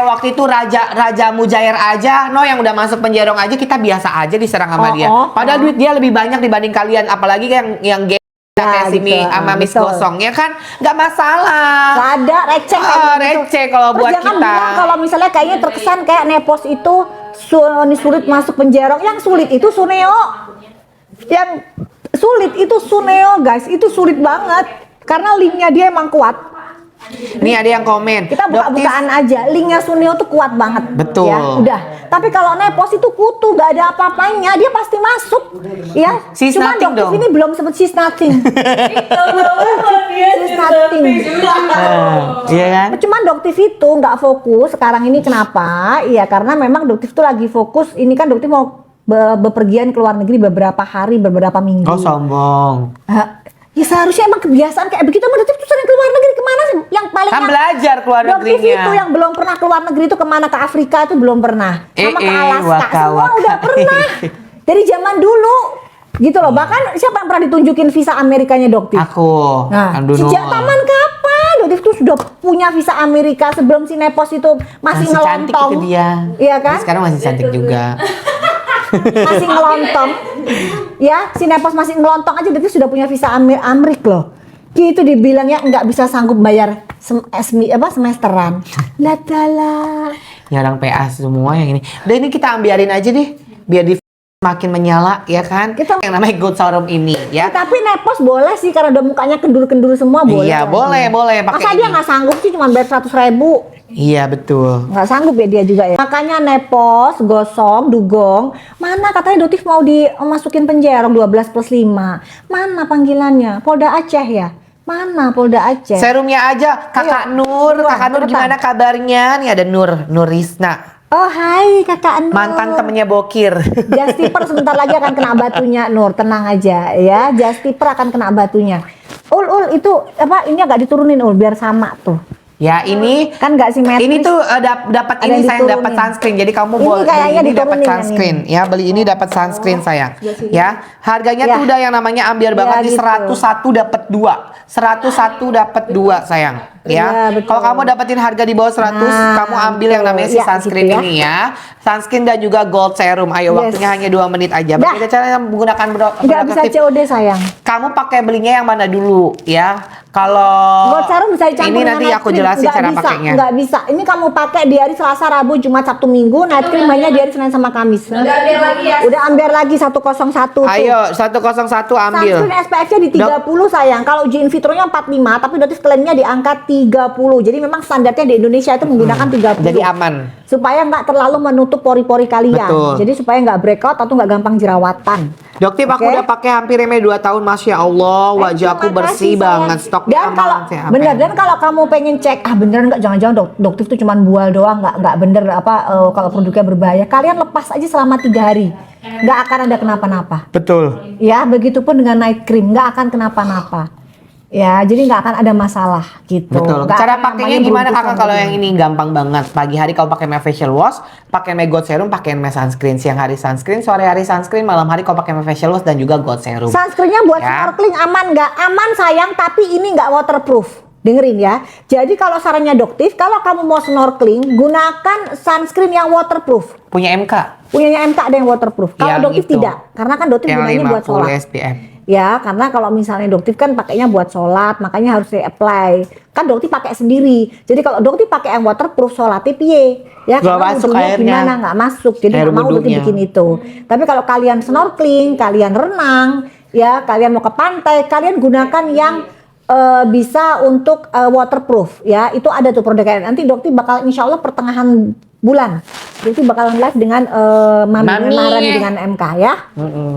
kayak waktu itu Raja Mujair aja, yang udah masuk penjara aja kita biasa aja diserang sama dia. Padahal duit dia lebih banyak dibanding kalian, apalagi yang kayak si sama Miss Gosong ya kan, nggak masalah. Nggak ada receh receh kalau buat jangan kita. Bilang kalau misalnya kayaknya terkesan kayak Nepos itu sulit masuk penjara. Yang sulit itu Suneo. Yang sulit itu Suneo guys, itu sulit banget karena linknya dia emang kuat. Nih ada yang komen. Kita buka-bukaan aja, linknya Suneo tuh kuat banget. Betul. Ya, udah. Tapi kalau Nepos itu kutu, nggak ada apa-apanya, dia pasti masuk. Ya. Cuma Doktif ini belum sempet she's nothing. She's nothing. Iya kan? Cuman Doktif itu nggak fokus sekarang ini kenapa? Iya karena memang Doktif tuh lagi fokus. Ini kan Doktif mau bepergian ke luar negeri beberapa hari, beberapa minggu. Oh sombong. Ya seharusnya emang kebiasaan kayak begitu. Doktif tuh sering keluar negeri kemana sih? Yang paling kan belajar keluar negerinya. Doktif itu yang belum pernah keluar negeri itu kemana? Ke Afrika itu belum pernah. Sama ke Alaska semua udah pernah. Dari zaman dulu gitu loh. Bahkan siapa yang pernah ditunjukin visa Amerikanya Doktif? Aku. Nah, sejak taman kapan Doktif tuh sudah punya visa Amerika sebelum si Nepos itu masih ngelontong. Cantik itu dia. Iya kan? Tapi sekarang masih cantik juga. Masih ngelontong. Ya, si Nepos masih ngelontong aja Doktif sudah punya visa Amerik loh. Itu dibilangnya nggak bisa sanggup bayar semesteran. Latala. Ya orang PA semua yang ini. Udah ini kita ambiarin aja deh, biar di makin menyala ya kan. Kita yang namanya Gold Showroom ini ya. Tapi Nepos boleh sih karena udah mukanya kendur-kendur semua boleh. Iya boleh pakai. Masa dia nggak sanggup sih cuma bayar 100.000? Iya betul. Nggak sanggup ya dia juga ya. Makanya Nepos, Gosong, Dugong, mana katanya Doktif mau dimasukin penjara 12+5. Mana panggilannya? Polda Aceh ya? Mana Polda Aceh? Serumnya aja Kakak Nur. Kakak Nur gimana kabarnya? Nih ada Nur Rizna. Oh hai Kakak Nur. Mantan temennya Bokir. Justiper sebentar lagi akan kena batunya Nur, tenang aja ya. Justiper akan kena batunya. Ul itu apa? Ini agak diturunin Ul biar sama tuh. Ya ini kan nggak simetris. Ini tuh dapat ini sayang dapat sunscreen. Jadi kamu boleh ini dapat sunscreen ya. Beli ini dapat sunscreen sayang. Ya. Harganya tuh udah yang namanya ambiar banget di 101 dapat 2. 101 dapat 2 sayang. Ya, kalau kamu dapetin harga di bawah 100, kamu ambil yang namanya si sunscreen gitu ini ya. Sunscreen dan juga gold serum. Ayo waktunya hanya 2 menit aja. Bagaimana cara menggunakan nggak bisa COD sayang. Kamu pakai belinya yang mana dulu ya? Kalau gold serum bisa dicampur ini nanti aku jelasin cara pakainya. Nggak bisa. Ini kamu pakai di hari Selasa, Rabu, Jumat, Sabtu, Minggu. Night cream hanya di hari Senin sama Kamis. Udah ambil lagi 101 tuh. Ayo 101 ambil. Sunscreen SPF-nya di 30 sayang. Kalau uji in vitro-nya 45, tapi Doktif klaimnya di angka 30. Jadi memang standarnya di Indonesia itu menggunakan 30. Jadi aman. Supaya nggak terlalu menutup pori-pori kalian. Betul. Jadi supaya nggak breakout atau nggak gampang jerawatan. Doktif aku udah pakai hampir 2 tahun, Masya Allah, wajahku bersih banget. Stoknya dan kalau bener, dan kalau kamu pengen cek bener nggak, jangan-jangan Doktif tuh cuman bual doang, nggak bener kalau produknya berbahaya, kalian lepas aja selama 3 hari, nggak akan ada kenapa-napa. Betul. Ya, begitupun dengan night cream, nggak akan kenapa-napa. Ya, jadi nggak akan ada masalah gitu. Betul. Cara pakainya gimana kakak? Kalau yang ini gampang banget. Pagi hari kau pakai facial wash, pakai gold serum, pakai sunscreen. Siang hari sunscreen, sore hari sunscreen, malam hari kau pakai facial wash dan juga gold serum. Sunscreennya buat snorkeling aman nggak? Aman sayang, tapi ini nggak waterproof. Dengerin ya. Jadi kalau sarannya Doktif, kalau kamu mau snorkeling, gunakan sunscreen yang waterproof. Punya MK? Punyanya MK ada yang waterproof. Kalau Doktif tidak, karena kan Doktif gunanya buat sholat. SPF. Ya, karena kalau misalnya Doktif kan pakainya buat sholat, makanya harus di-apply. Kan Doktif pakai sendiri. Jadi kalau Doktif pakai yang waterproof, sholatnya piye? Ya, gak masuk airnya. Gimana? Nggak masuk. Jadi nggak mau Doktif bikin itu. Tapi kalau kalian snorkeling, kalian renang, ya, kalian mau ke pantai, kalian gunakan yang bisa untuk waterproof. Ya, itu ada tuh produknya. Nanti Doktif bakal insya Allah pertengahan bulan. Doktif bakalan live dengan Mami dengan MK ya.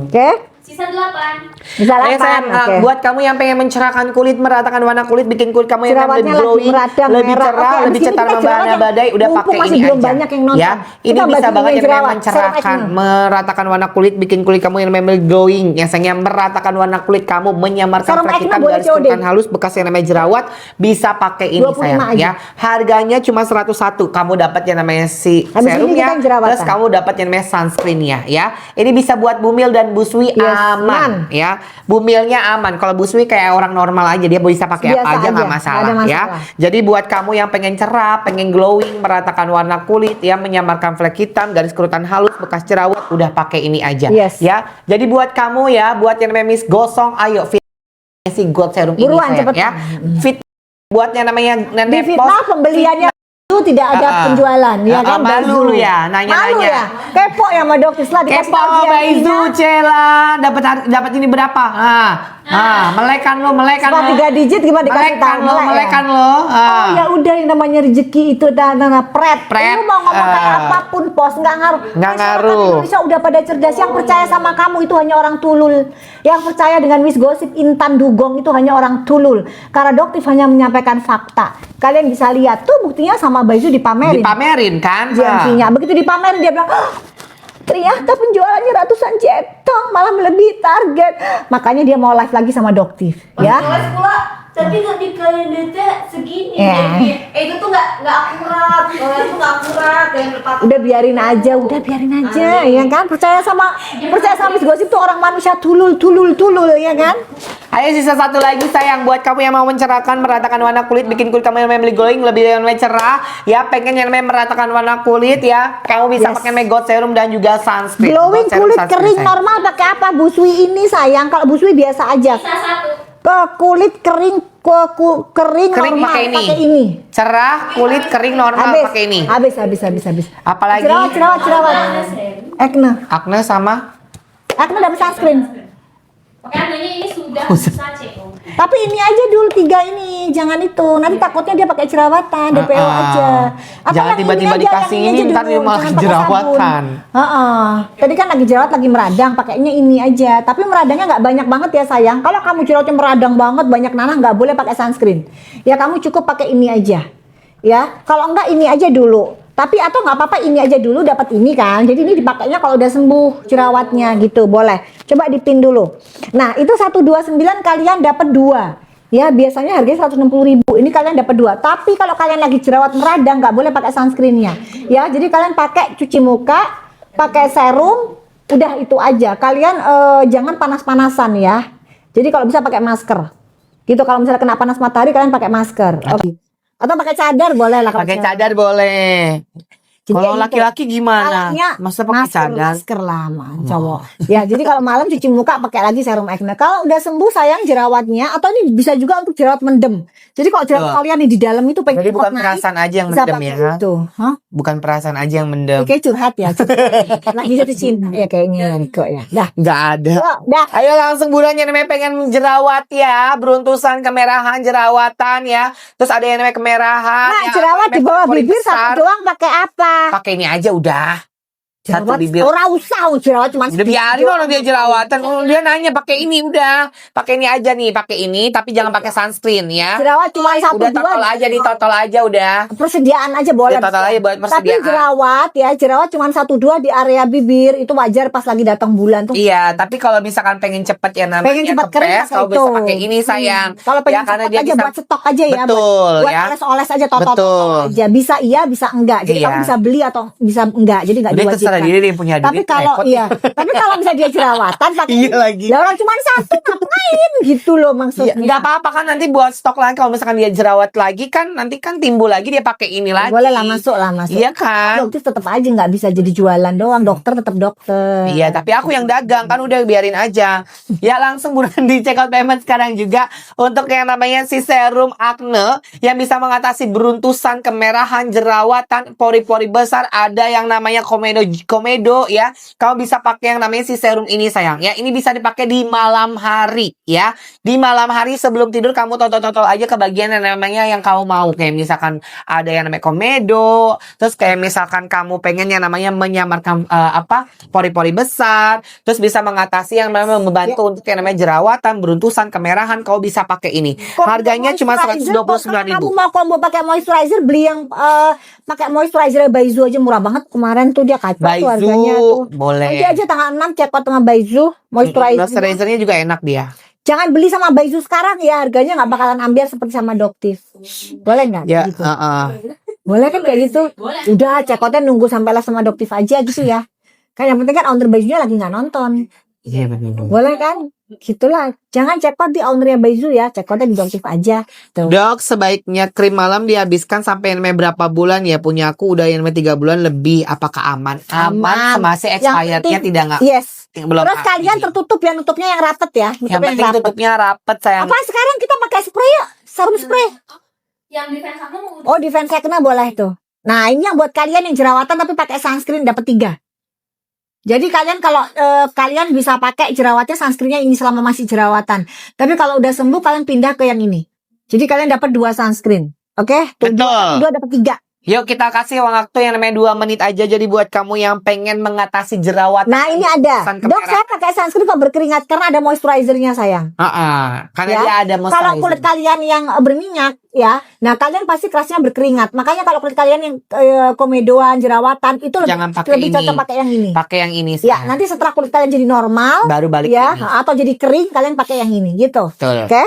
Oke? Sisa 8. Sisa 8. Buat kamu yang pengen mencerahkan kulit, meratakan warna kulit, bikin kulit kamu yang lebih glowing, lebih cerah, lebih cetar membahana badai, udah pakai ini aja. Banyak yang nonton. Ya, ini bisa banget yang namanya mencerahkan, meratakan warna kulit, bikin kulit kamu yang namanya glowing, yang sayangnya meratakan warna kulit kamu, menyamarkan flek hitam, garis kulit halus, bekas yang namanya jerawat, bisa pakai ini sayang ya. Harganya cuma 101. Kamu dapat yang namanya serumnya, terus kamu dapat yang namanya sunscreennya ya. Ini bisa buat Bumil dan Buswi. aman ya. Bumilnya aman. Kalau Bu Swi kayak orang normal aja, dia bisa pakai apa aja nggak masalah, ya. Jadi buat kamu yang pengen cerah, pengen glowing, meratakan warna kulit ya, menyamarkan flek hitam, garis kerutan halus, bekas jerawat, udah pakai ini aja ya. Jadi buat kamu ya, buat yang namanya Miss Gosong, ayo si Gold Serum buruan, ini sayang, ya. Fit buat yang namanya di fitnah pembeliannya itu tidak ada penjualan, ya kan? Malu lu ya, nanya-nanya. Ya? Kepo ya sama dokter, setelah dikasih Kepo Baizu Cela, dapat ini berapa? Melekan lo. 3 digit gimana dikasih tahu? Melekan lo. Oh ya udah, yang namanya rezeki itu pret. Lu mau ngomong kayak apapun pos nggak ngaruh. Nggak ngaruh. Indonesia udah pada cerdas, yang percaya sama kamu itu hanya orang tulul. Yang percaya dengan Miss Gosip Intan Dugong itu hanya orang tulul. Karena dokter hanya menyampaikan fakta. Kalian bisa lihat tuh buktinya sama Baizu dipamerin. Dipamerin kan? Janjinya. Begitu dipamerin dia bilang, ternyata penjualannya ratusan jetong, malah melebihi target. Makanya dia mau live lagi sama Doktif, ya. Tapi nggak di KNDT segini, itu tuh nggak akurat, itu nggak akurat. Udah biarin aja, ya kan? Percaya sama Miss Gosip tuh orang manusia tulul, ya kan? Ayo sisa satu lagi sayang, buat kamu yang mau mencerahkan, meratakan warna kulit, bikin kulit kamu yang namanya glowing, lebih cerah, ya, pengen yang namanya meratakan warna kulit ya, kamu bisa pakai Gold Serum dan juga sunscreen. Glowing kulit kering sayang. Normal pakai apa? Bu Swi ini sayang, kalau Bu Swi biasa aja. Ke kulit kering, kering normal pakai ini. Cerah, kulit kering normal pakai ini. Habis. Apalagi? Jerawat. Acne sama? Acne dapat sunscreen. Makanya ini sudah bisa cek. Tapi ini aja dulu 3 ini, jangan itu. Nanti takutnya dia pakai jerawatan, DPO aja. Jangan tiba-tiba dikasih ini ntar dia malah jerawatan. Tadi kan lagi jerawat, lagi meradang, pakainya ini aja. Tapi meradangnya nggak banyak banget ya sayang. Kalau kamu jerawatnya meradang banget, banyak nanah, nggak boleh pakai sunscreen. Ya kamu cukup pakai ini aja. Ya, kalau enggak ini aja dulu. Tapi atau nggak apa-apa ini aja dulu, dapat ini kan. Jadi ini dipakainya kalau udah sembuh jerawatnya gitu, boleh. Coba dipin dulu. Nah, itu 129 kalian dapat 2. Ya, biasanya harganya 160.000. Ini kalian dapat 2. Tapi kalau kalian lagi jerawat meradang nggak boleh pakai sunscreennya. Ya, jadi kalian pakai cuci muka, pakai serum, udah itu aja. Kalian jangan panas-panasan ya. Jadi kalau bisa pakai masker. Gitu, kalau misalnya kena panas matahari kalian pakai masker. Oke. Atau pakai cadar boleh lah. Pakai cadar boleh. Kalau laki-laki gimana? Masa pakai cadar? Masker lah, cowok. Ya, jadi kalau malam cuci muka pakai lagi serum acne. Kalau udah sembuh sayang jerawatnya, atau ini bisa juga untuk jerawat mendem. Jadi kalau jerawat kalian nih di dalam itu pengen. Jadi bukan perasaan aja yang mendem ya? Bukan perasaan aja yang mendem. Kayak curhat ya. Lagi jatuh cinta ya kayaknya kok ya. Nggak ada. Ayo langsung buruan yang namanya pengen jerawat ya, beruntusan kemerahan jerawatan ya. Terus ada yang namanya kemerahan. Nah, jerawat di bawah bibir satu doang pakai apa? Pakai ini aja udah. Satu bibir. Orang usah jerawat cuma. Udah biarin orang dia jerawatan. Dia nanya pakai ini udah. Pakai ini aja nih, pakai ini tapi jangan pakai sunscreen ya. Jerawat cuma 1 udah 2. Total aja di total aja udah. Persediaan aja boleh. Total aja buat persediaan. Tapi jerawat cuma 1 2 di area bibir itu wajar pas lagi datang bulan tuh. Iya, tapi kalau misalkan pengen cepet ya namanya kepes, kalau bisa pakai ini sayang. Kalau pengen karena dia bisa buat stok aja ya. Betul buat ya. oles aja total aja. Bisa iya, bisa enggak. Jadi kamu bisa beli atau bisa enggak. Jadi enggak diwajibkan. Dia yang punya duit. Tapi kalau misalnya dia jerawatan pakai lagi. Ya orang cuma 1 ngapain gitu loh maksudnya. Enggak apa-apa kan nanti buat stok lagi kalau misalkan dia jerawat lagi kan nanti kan timbul lagi dia pakai ini lagi. Boleh lah masuk. Iya kan. Dokter tetap aja nggak bisa jadi jualan doang. Dokter tetap dokter. Iya, tapi aku yang dagang kan udah biarin aja. Ya langsung buruan di check out payment sekarang juga untuk yang namanya si serum acne yang bisa mengatasi beruntusan, kemerahan, jerawatan, pori-pori besar. Ada yang namanya komedo ya. Kamu bisa pakai yang namanya si serum ini sayang ya. Ini bisa dipakai di malam hari ya. Di malam hari sebelum tidur kamu totol-totol aja ke bagian yang namanya yang kamu mau. Kayak misalkan ada yang namanya komedo. Terus kayak misalkan kamu pengen yang namanya menyamarkan pori-pori besar. Terus bisa mengatasi yang namanya membantu untuk yang namanya jerawatan, beruntusan, kemerahan. Kau bisa pakai ini. Harganya cuma 129.000. Kamu mau combo pakai moisturizer, beli yang pakai moisturizer Baizu aja murah banget. Kemarin tuh dia kacau tuh harganya tuh. Boleh. Nanti aja tanggal 6 check out sama Baizu moisturizer. Moisturizernya juga enak dia. Jangan beli sama Baizu sekarang ya, harganya nggak bakalan ambil seperti sama Doktif. Boleh nggak? Ya, gitu? Boleh kan kayak gitu? Udah check outnya nunggu sampai lah sama Doktif aja gitu ya. Kan yang penting kan owner Baizunya lagi nggak nonton. Iya benar. Boleh kan? Gitulah. Jangan check out di ownernya Baizu ya. Check outnya di Doktif aja. Tuh. Dok, sebaiknya krim malam dihabiskan sampai yang namanya berapa bulan ya? Punya aku udah yang namanya 3 bulan lebih. Apakah aman? Aman. Masih expirednya tidak nggak? Yes. Belum. Terus kalian tertutup ya, nutupnya yang rapet ya. Yang penting tutupnya rapet sayang. Apa sekarang kita pakai spray ya? Serum spray. Yang defense aku mau Oh, defense acne boleh tuh. Nah, ini yang buat kalian yang jerawatan tapi pakai sunscreen dapat 3. Jadi kalian kalau kalian bisa pakai jerawatnya sunscreennya ini selama masih jerawatan. Tapi kalau udah sembuh kalian pindah ke yang ini. Jadi kalian dapat 2 sunscreen. Oke? Betul. 2 dapat 3. Yuk kita kasih waktu yang namanya 2 menit aja. Jadi buat kamu yang pengen mengatasi jerawat. Nah, ini ada. Sun Dok, kemerahan. saya pakai sunscreen kok berkeringat karena ada moisturizernya sayang. Karena Ya. dia ada moisturizer. Kalau kulit kalian yang berminyak ya, nah kalian pasti kerasnya berkeringat. Makanya kalau kulit kalian yang komedoan, jerawatan itu Jangan lebih, pakai lebih ini. cocok pakai yang ini. Pakai yang ini. Ya, sayang. nanti setelah kulit kalian jadi normal Baru balik ya, ini. atau jadi kering kalian pakai yang ini gitu. Betul. Oke?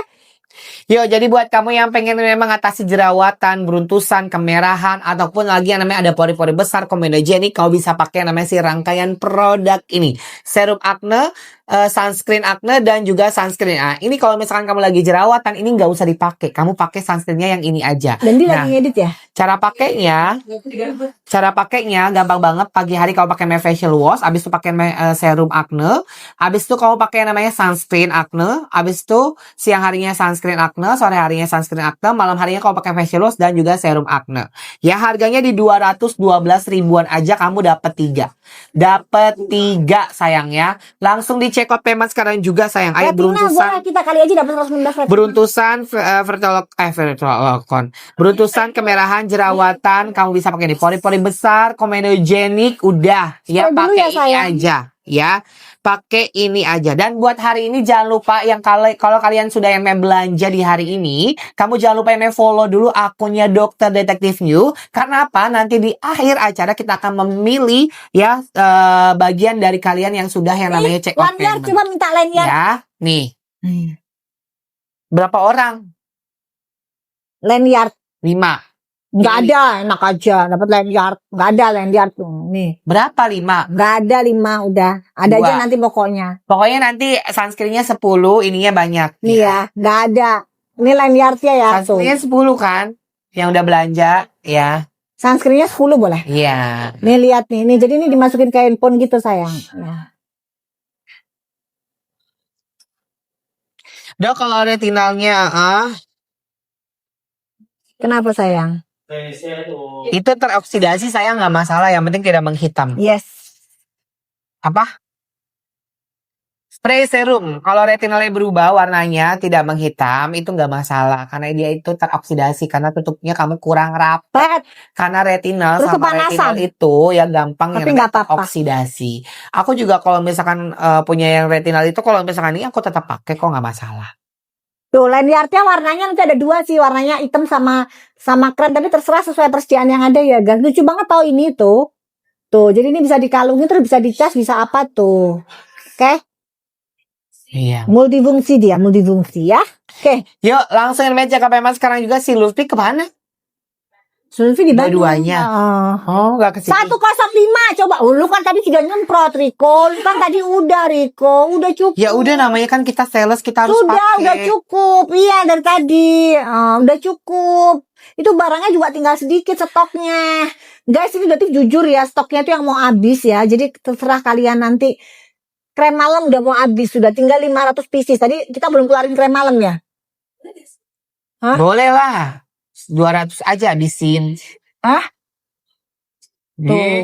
Yuk, jadi buat kamu yang pengen mengatasi jerawatan, beruntusan, kemerahan, ataupun lagi yang namanya ada pori-pori besar, komedogenik, kau bisa pakai yang namanya si rangkaian produk ini. Serum acne, sunscreen acne, dan juga sunscreen. Nah, ini kalau misalkan kamu lagi jerawatan, ini nggak usah dipakai. Kamu pakai sunscreennya yang ini aja. Dan dia Nah, lagi ngedit ya. cara pakainya gampang banget. Pagi hari kamu pakai facial wash, abis itu pakai serum acne, abis itu kamu pakai yang namanya sunscreen acne, abis itu siang harinya sunscreen acne, sore harinya sunscreen acne, malam harinya kamu pakai facial wash dan juga serum acne. Ya harganya di 212 ribuan aja kamu dapat 3. Dapat 3 sayang ya. Langsung di check out payment sekarang juga sayang. Ayo beruntusan. Boleh kita kali aja dapat 119 Beruntusan beruntusan kemerahan jerawatan kamu bisa pakai di pori-pori besar komedogenik udah ya Spray dulu pakai ya, ini sayang. aja ya pakai ini aja. Dan buat hari ini jangan lupa yang kalau kalian sudah yang belanja di hari ini, kamu jangan lupa yang follow dulu akunnya Dokter Detektif New. Karena apa? Nanti di akhir acara kita akan memilih ya bagian dari kalian yang sudah yang namanya check out lanyard, payment. coba minta lanyard. Ya, nih. Berapa orang? Lanyard. 5. Nggak ada, enak aja dapat lanyard. Nggak ada lanyard tuh. Nih. Berapa 5? Nggak ada 5 udah. Ada 2. aja nanti pokoknya. Pokoknya nanti sunscreennya 10, ininya banyak. Nih ya, nggak ada. Ini lanyardnya ya tuh. Sunscreennya 10 kan? Yang udah belanja, ya. Sunscreennya 10 boleh. Iya. Nih lihat nih. Nih jadi ini dimasukin ke handphone gitu sayang. Ya. Dok, kalau retinalnya Kenapa sayang? itu teroksidasi saya nggak masalah, yang penting tidak menghitam. Yes. Apa? Spray serum. Kalau retinalnya berubah warnanya tidak menghitam, itu nggak masalah karena dia itu teroksidasi karena tutupnya kamu kurang rapat. Karena retinal Terus sama kepanasan. retinal itu ya gampang Tapi yang nggak apa-apa. oksidasi. Aku juga kalau misalkan punya yang retinal itu kalau misalkan ini aku tetap pakai kok nggak masalah. Tuh lanyardnya warnanya nanti ada 2 sih, warnanya hitam sama krem, tapi terserah sesuai persediaan yang ada ya guys. Lucu banget tau ini tuh. Tuh, jadi ini bisa dikalungin terus bisa dicas, bisa apa tuh. Oke? Iya. Multifungsi dia, multifungsi ya. Oke. Yuk langsung yang cek payment sekarang juga si Lutfi kemana? Sulfi di Bandung. Dua-duanya. Oh nggak ke situ. 105 coba. Lu kan tadi sudah nyemprot Riko. Lu kan tadi udah Riko, udah cukup. Ya udah namanya kan kita sales kita harus Sudah, pakai. udah cukup. Iya dari tadi. Udah cukup. Itu barangnya juga tinggal sedikit stoknya. Guys, ini berarti jujur ya, stoknya tuh yang mau habis ya. Jadi terserah kalian nanti. Krem malam udah mau habis, sudah tinggal 500 pieces. Tadi kita belum keluarin krem malam ya. Hah? Boleh lah. 200 aja habisin. Hah? Tuh.